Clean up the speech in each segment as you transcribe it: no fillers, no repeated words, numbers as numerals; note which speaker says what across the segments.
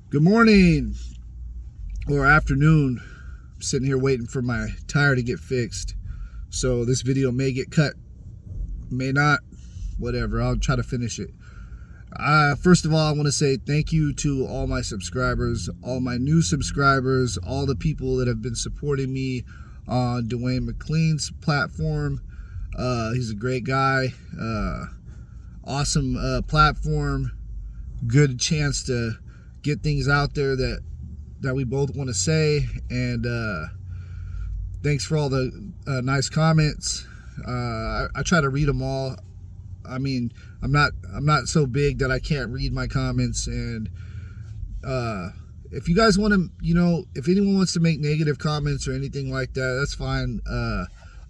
Speaker 1: Good morning or afternoon. I'm sitting here waiting for my tire to get fixed. So this video may get cut, may not, whatever. I'll try to finish it. First of all, I want to say thank you to all my subscribers, all my new subscribers, all the people that have been supporting me on Dwayne McLean's platform. He's a great guy. Awesome platform. Good chance to get things out there that we both want to say, and thanks for all the nice comments. I try to read them all. I mean, I'm not so big that I can't read my comments, and if you guys want to, if anyone wants to make negative comments or anything like that, that's fine.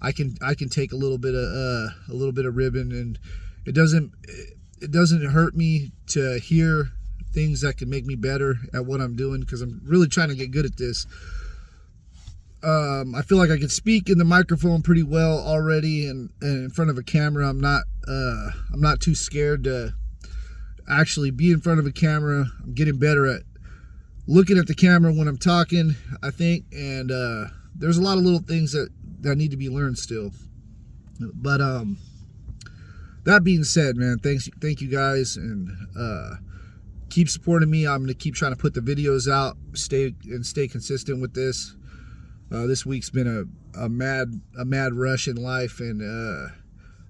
Speaker 1: I can take a little bit of ribbon, and it doesn't hurt me to hear things that can make me better at what I'm doing, because I'm really trying to get good at this. I feel like I can speak in the microphone pretty well already, and in front of a camera I'm not too scared to actually be in front of a camera. I'm getting better at looking at the camera when I'm talking, I think, and there's a lot of little things that need to be learned still. But that being said, man, thank you guys, and keep supporting me. I'm going to keep trying to put the videos out, stay consistent with this. This week's been a mad rush in life, and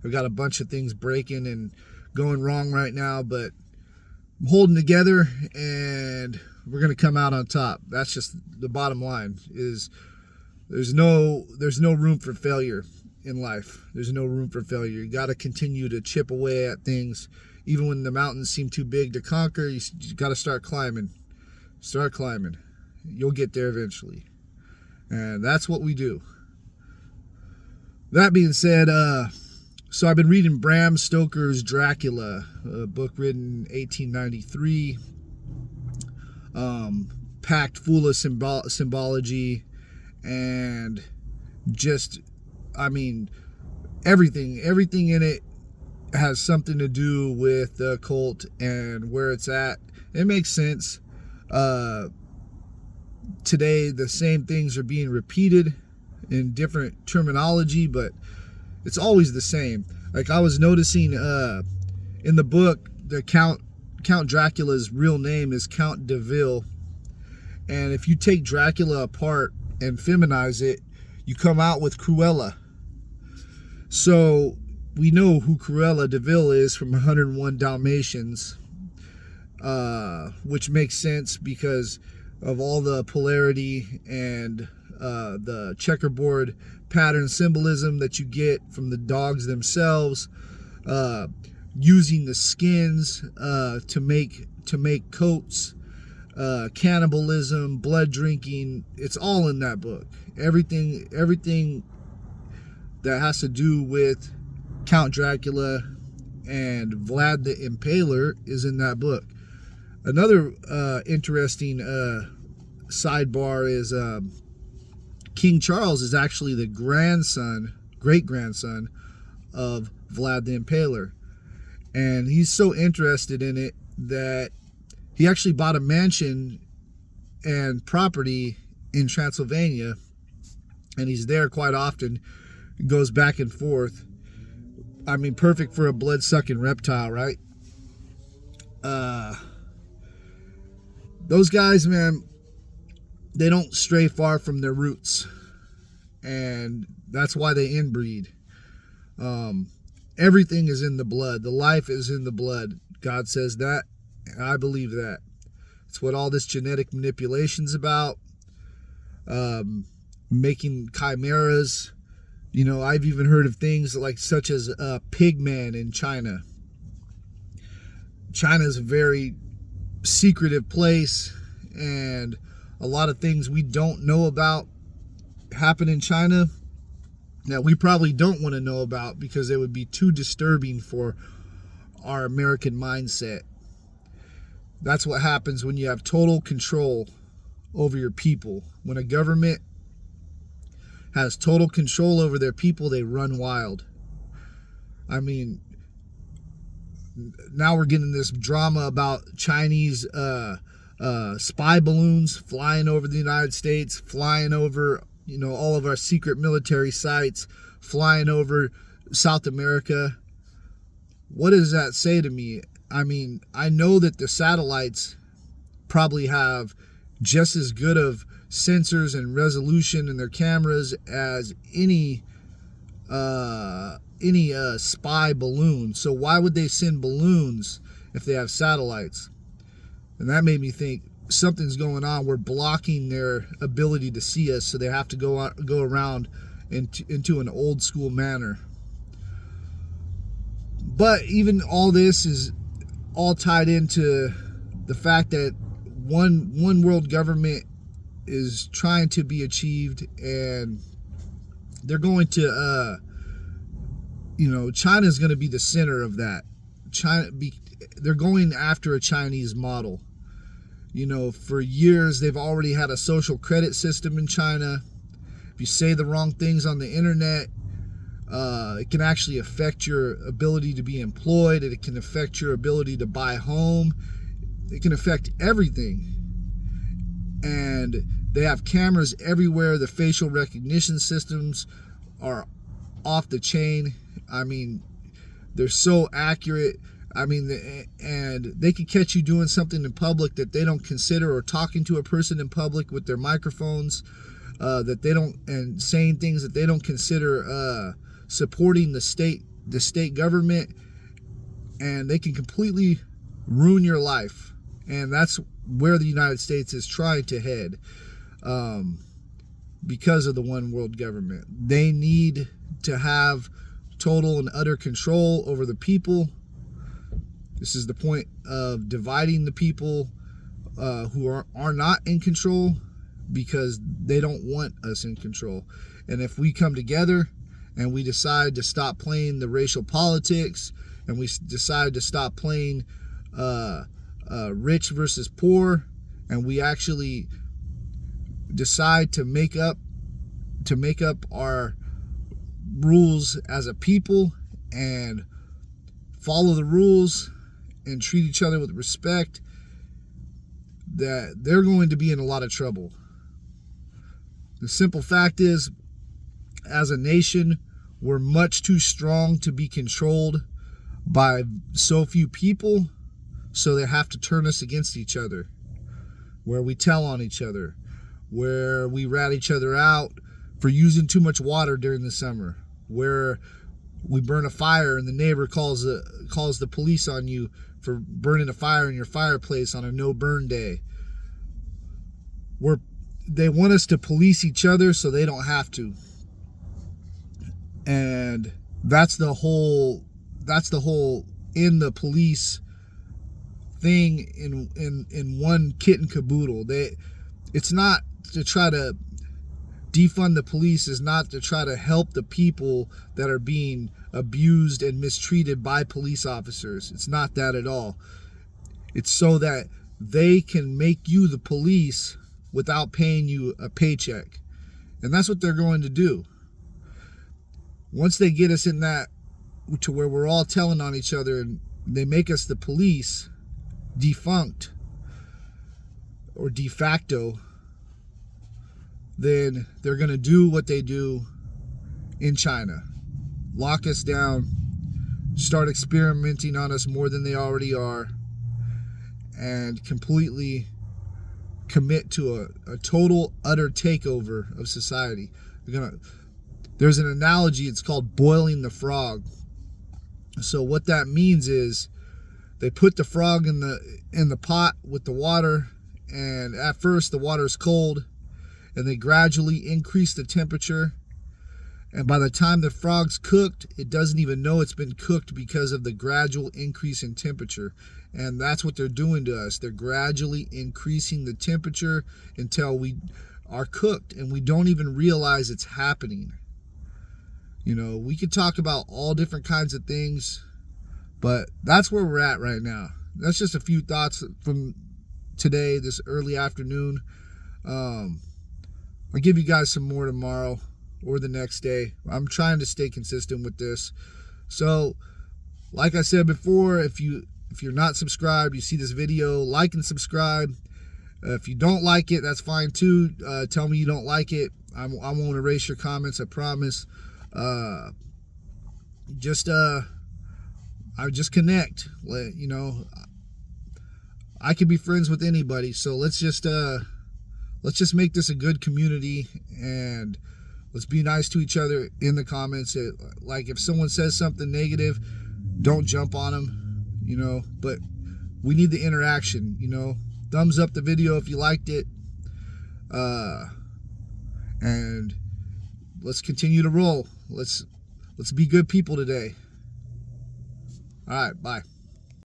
Speaker 1: I've got a bunch of things breaking and going wrong right now, but I'm holding together, and we're going to come out on top. That's just the bottom line. Is there's no room for failure in life. There's no room for failure. You got to continue to chip away at things. Even when the mountains seem too big to conquer, you got to start climbing. Start climbing. You'll get there eventually. And that's what we do. That being said, so I've been reading Bram Stoker's Dracula, a book written in 1893, packed full of symbology, and just, I mean, everything in it has something to do with the occult and where it's at. It makes sense. Today the same things are being repeated in different terminology, but it's always the same. Like, I was noticing in the book, the Count Dracula's real name is Count de Ville, and if you take Dracula apart and feminize it, you come out with Cruella. So we know who Cruella de Vil is from 101 Dalmatians, which makes sense because of all the polarity and the checkerboard pattern symbolism that you get from the dogs themselves, using the skins to make coats, cannibalism, blood drinking. It's all in that book. Everything that has to do with Count Dracula and Vlad the Impaler is in that book. Another interesting sidebar is King Charles is actually the great grandson of Vlad the Impaler, and he's so interested in it that he actually bought a mansion and property in Transylvania, and he's there quite often. Goes back and forth. I mean, perfect for a blood-sucking reptile, right? Those guys, man, they don't stray far from their roots, and that's why they inbreed. Everything is in the blood. The life is in the blood. God says that, and I believe that. It's what all this genetic manipulation's about. Making chimeras. I've even heard of things like such as Pigman in China. China's a very secretive place, and a lot of things we don't know about happen in China that we probably don't want to know about because it would be too disturbing for our American mindset. That's what happens when you have total control over your people. When a government has total control over their people, they run wild. I mean, now we're getting this drama about Chinese spy balloons flying over the United States, flying over, all of our secret military sites, flying over South America. What does that say to me? I mean, I know that the satellites probably have just as good of sensors and resolution in their cameras as any spy balloon. So why would they send balloons if they have satellites? And that made me think something's going on. We're blocking their ability to see us, so they have to go around into an old school manner. But even all this is all tied into the fact that one world government is trying to be achieved, and they're going to China's going to be the center of that. They're going after a Chinese model. For years they've already had a social credit system in China. If you say the wrong things on the internet, it can actually affect your ability to be employed. It can affect your ability to buy a home. It can affect everything. And they have cameras everywhere. The facial recognition systems are off the chain. I mean, they're so accurate. I mean, and they can catch you doing something in public that they don't consider, or talking to a person in public with their microphones that they don't, and saying things that they don't consider supporting the state government, and they can completely ruin your life. And that's where the United States is trying to head, because of the one world government. They need to have total and utter control over the people. This is the point of dividing the people who are not in control, because they don't want us in control. And if we come together and we decide to stop playing the racial politics, and we decide to stop playing rich versus poor, and we actually decide to make up our rules as a people and follow the rules and treat each other with respect, that they're going to be in a lot of trouble. The simple fact is, as a nation, we're much too strong to be controlled by so few people, so they have to turn us against each other, where we tell on each other, where we rat each other out for using too much water during the summer, where we burn a fire and the neighbor calls the police on you for burning a fire in your fireplace on a no burn day. They want us to police each other so they don't have to. And that's the whole in the police thing in one kit and caboodle. It's not to try to defund the police, is not to try to help the people that are being abused and mistreated by police officers. It's not that at all. It's so that they can make you the police without paying you a paycheck. And that's what they're going to do. Once they get us in that, to where we're all telling on each other, and they make us the police, defunct or de facto, then they're going to do what they do in China. Lock us down, start experimenting on us more than they already are, and completely commit to a total, utter takeover of society. There's an analogy, it's called boiling the frog. So what that means is, they put the frog in the pot with the water, and at first the water's cold, and they gradually increase the temperature, and by the time the frog's cooked, it doesn't even know it's been cooked because of the gradual increase in temperature. And that's what they're doing to us. They're gradually increasing the temperature until we are cooked, and we don't even realize it's happening. We could talk about all different kinds of things, but that's where we're at right now. That's just a few thoughts from today, this early afternoon. I'll give you guys some more tomorrow or the next day. I'm trying to stay consistent with this. So, like I said before, if you're not subscribed, you see this video, like and subscribe. If you don't like it, that's fine too. Tell me you don't like it. I won't erase your comments, I promise. Just I just connect. You know, I can be friends with anybody, so let's just make this a good community, and let's be nice to each other in the comments. Like, if someone says something negative, don't jump on them, you know, but we need the interaction, you know. Thumbs up the video if you liked it, and let's continue to roll. Let's be good people today. All right, bye.